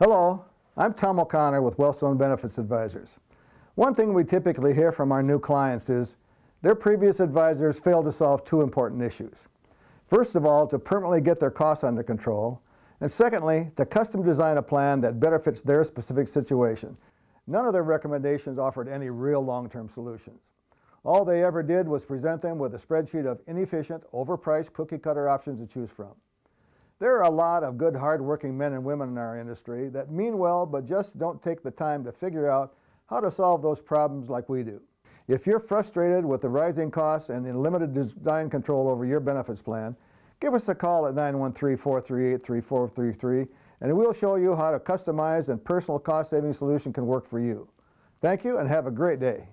Hello, I'm Tom O'Connor with Wellstone Benefits Advisors. One thing we typically hear from our new clients is their previous advisors failed to solve two important issues. First of all, to permanently get their costs under control, and secondly, to custom design a plan that better fits their specific situation. None of their recommendations offered any real long-term solutions. All they ever did was present them with a spreadsheet of inefficient, overpriced cookie-cutter options to choose from. There are a lot of good, hard-working men and women in our industry that mean well but just don't take the time to figure out how to solve those problems like we do. If you're frustrated with the rising costs and in limited design control over your benefits plan, give us a call at 913-438-3433 and we'll show you how a customized and personal cost-saving solution can work for you. Thank you and have a great day.